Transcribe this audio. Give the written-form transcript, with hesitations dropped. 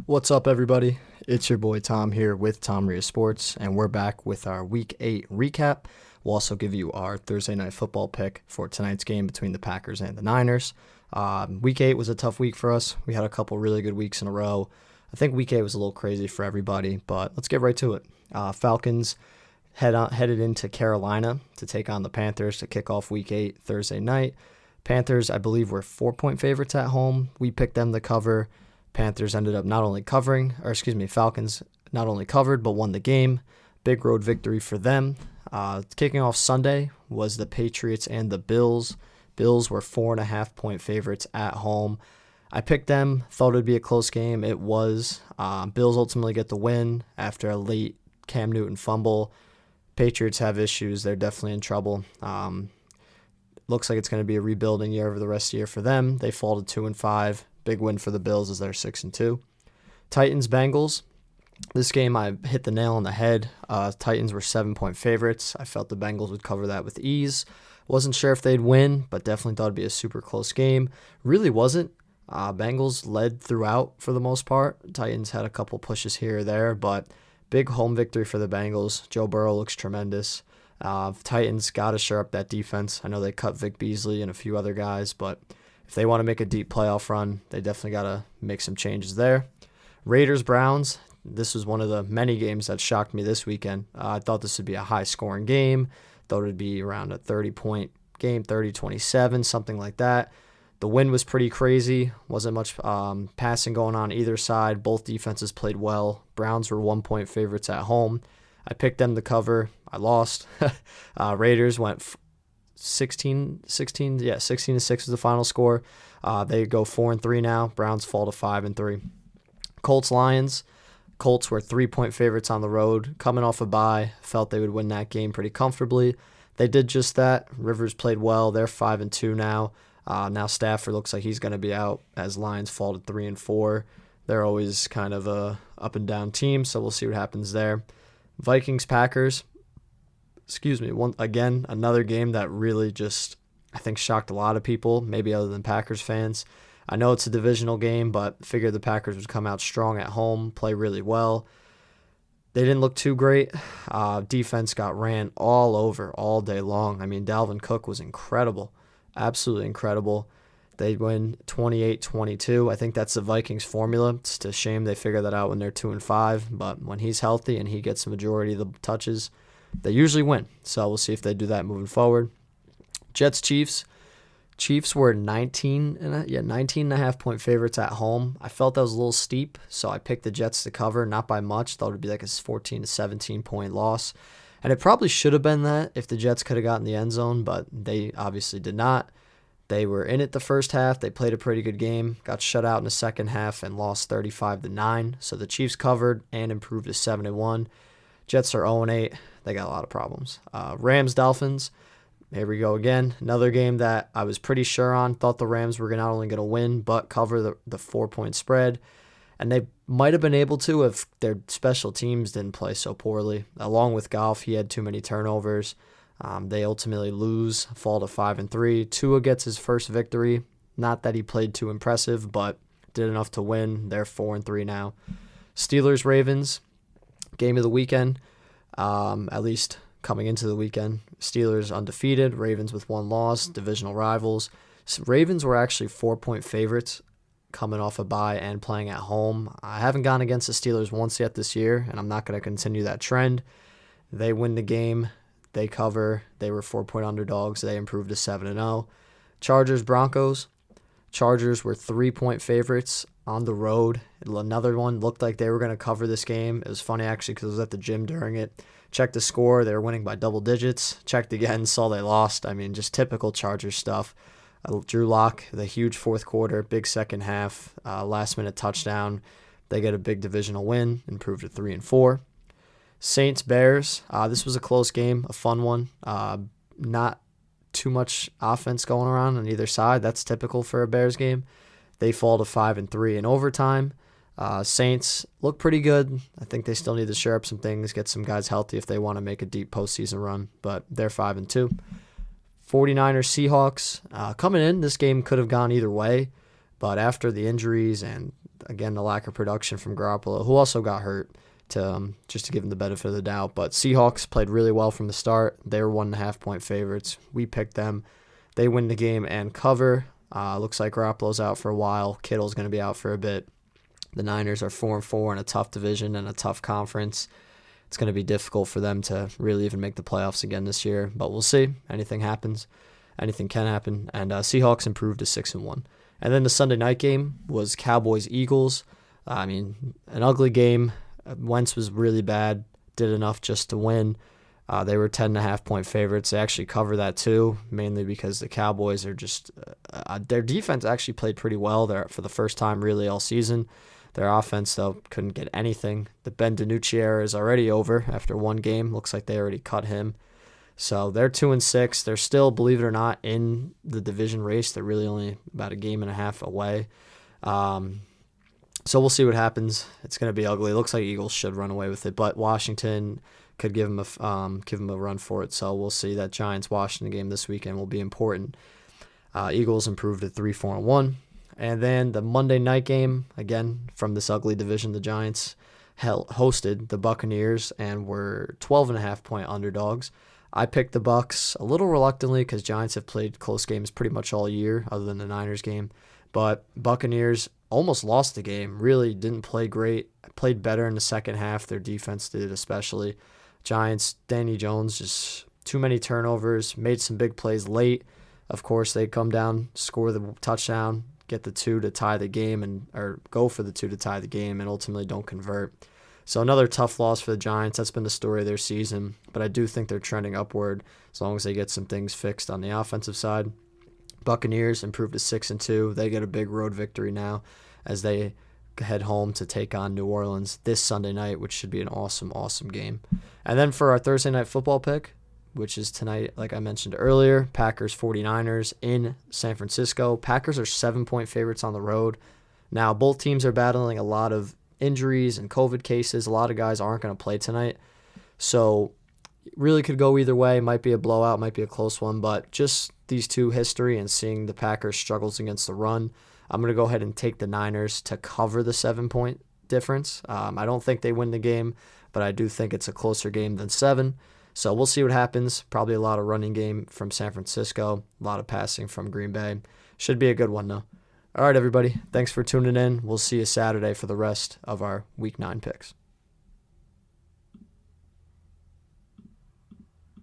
What's up, everybody? It's your boy Tom here with Tom Ria Sports, and we're back with our Week 8 recap. We'll also give you our Thursday Night Football pick for tonight's game between the Packers and the Niners. Week 8 was a tough week for us. We had a couple really good weeks in a row. I think Week 8 was a little crazy for everybody, but let's get right to it. Falcons headed into Carolina to take on the Panthers to kick off Week 8 Thursday night. Panthers, I believe, were 4-point favorites at home. We picked them to cover. Falcons not only covered, but won the game. Big road victory for them. Kicking off Sunday was the Patriots and the Bills. Bills were 4.5-point favorites at home. I picked them, thought it would be a close game. It was. Bills ultimately get the win after a late Cam Newton fumble. Patriots have issues. They're definitely in trouble. Looks like it's going to be a rebuilding year over the rest of the year for them. They fall to 2-5. Big win for the Bills as they're 6-2. Titans-Bengals. This game, I hit the nail on the head. Titans were 7-point favorites. I felt the Bengals would cover that with ease. Wasn't sure if they'd win, but definitely thought it'd be a super close game. Really wasn't. Bengals led throughout for the most part. Titans had a couple pushes here or there, but big home victory for the Bengals. Joe Burrow looks tremendous. Titans got to shore up that defense. I know they cut Vic Beasley and a few other guys, but if they want to make a deep playoff run, they definitely got to make some changes there. Raiders-Browns, this was one of the many games that shocked me this weekend. I thought this would be a high-scoring game. Thought it would be around a 30-point game, 30-27, something like that. The win was pretty crazy. Wasn't much passing going on either side. Both defenses played well. Browns were 1-point favorites at home. I picked them to cover. I lost. Raiders went 16-6 was the final score. They go 4-3 now. Browns fall to 5-3. Colts Lions. Colts were 3-point favorites on the road, coming off a bye. Felt they would win that game pretty comfortably. They did just that. Rivers played well. They're 5-2 now. Now Stafford looks like he's going to be out as Lions fall to 3-4. They're always kind of a up and down team, so we'll see what happens there. Vikings Packers. Another game that really just, I think, shocked a lot of people, maybe other than Packers fans. I know it's a divisional game, but figured the Packers would come out strong at home, play really well. They didn't look too great. Defense got ran all over all day long. I mean, Dalvin Cook was incredible, absolutely incredible. They win 28-22. I think that's the Vikings formula. It's a shame they figure that out when they're 2-5, but when he's healthy and he gets the majority of the touches, they usually win. So we'll see if they do that moving forward. Jets-Chiefs. Chiefs were 19.5-point favorites at home. I felt that was a little steep, so I picked the Jets to cover, not by much. Thought it would be like a 14 to 17-point loss. And it probably should have been that if the Jets could have gotten the end zone, but they obviously did not. They were in it the first half. They played a pretty good game, got shut out in the second half, and lost 35-9. So the Chiefs covered and improved to 7-1. Jets are 0-8. They got a lot of problems. Rams-Dolphins. Here we go again. Another game that I was pretty sure on. Thought the Rams were not only going to win, but cover the 4-point spread. And they might have been able to if their special teams didn't play so poorly. Along with Goff, he had too many turnovers. They ultimately lose, fall to 5-3. Tua gets his first victory. Not that he played too impressive, but did enough to win. They're 4-3 now. Steelers-Ravens. Game of the weekend, at least coming into the weekend. Steelers undefeated, Ravens with 1 loss, divisional rivals. So Ravens were actually 4-point favorites coming off a bye and playing at home. I haven't gone against the Steelers once yet this year, and I'm not going to continue that trend. They win the game. They cover. They were 4-point underdogs. They improved to 7-0. Chargers-Broncos. Chargers were 3-point favorites on the road. Another one looked like they were going to cover this game. It was funny, actually, because I was at the gym during it. Checked the score. They were winning by double digits. Checked again, saw they lost. I mean, just typical Chargers stuff. Drew Lock, the huge fourth quarter, big second half, last-minute touchdown. They get a big divisional win, improved to 3-4. Saints-Bears. This was a close game, a fun one. Not too much offense going around on either side. That's typical for a Bears game. They fall to 5-3 in overtime. Saints look pretty good. I think they still need to shore up some things, get some guys healthy if they want to make a deep postseason run, but they're 5-2. 49ers, Seahawks. Coming in, this game could have gone either way, but after the injuries and, again, the lack of production from Garoppolo, who also got hurt, just to give him the benefit of the doubt. But Seahawks played really well from the start. They were 1.5-point favorites. We picked them. They win the game and cover. Looks like Garoppolo's out for a while. Kittle's going to be out for a bit. The Niners are 4-4 in a tough division and a tough conference. It's going to be difficult for them to really even make the playoffs again this year, but we'll see. Anything happens. Anything can happen. And Seahawks improved to 6-1. And then the Sunday night game was Cowboys-Eagles. An ugly game. Wentz was really bad, did enough just to win. They were 10.5-point favorites. They actually cover that too, mainly because the Cowboys are just their defense actually played pretty well there for the first time really all season. Their offense, though, couldn't get anything. The Ben DiNucci era is already over after one game. Looks like they already cut him. So they're 2-6. They're still, believe it or not, in the division race. They're really only about a game and a half away. So we'll see what happens. It's going to be ugly. It looks like Eagles should run away with it, but Washington could give them a run for it. So we'll see. That Giants-Washington game this weekend will be important. Eagles improved to 3-4-1. And then the Monday night game, again, from this ugly division, the Giants hosted the Buccaneers and were 12.5-point underdogs. I picked the Bucs a little reluctantly because Giants have played close games pretty much all year other than the Niners game. But Buccaneers almost lost the game, really didn't play great, played better in the second half. Their defense did especially. Giants, Danny Jones, just too many turnovers, made some big plays late. Of course, they come down, score the touchdown, get the 2 to tie the game, or go for the 2 to tie the game, and ultimately don't convert. So another tough loss for the Giants. That's been the story of their season, but I do think they're trending upward as long as they get some things fixed on the offensive side. Buccaneers improved to 6-2. They get a big road victory now as they head home to take on New Orleans this Sunday night, which should be an awesome, awesome game. And then for our Thursday night football pick, which is tonight, like I mentioned earlier, Packers 49ers in San Francisco. Packers are 7-point favorites on the road. Now, both teams are battling a lot of injuries and COVID cases. A lot of guys aren't going to play tonight. So it really could go either way. Might be a blowout, might be a close one, but just these two history and seeing the Packers struggles against the run, I'm going to go ahead and take the Niners to cover the 7-point difference. I don't think they win the game, but I do think it's a closer game than 7. So we'll see what happens. Probably a lot of running game from San Francisco, a lot of passing from Green Bay. Should be a good one, though. All right, everybody. Thanks for tuning in. We'll see you Saturday for the rest of our Week 9 picks.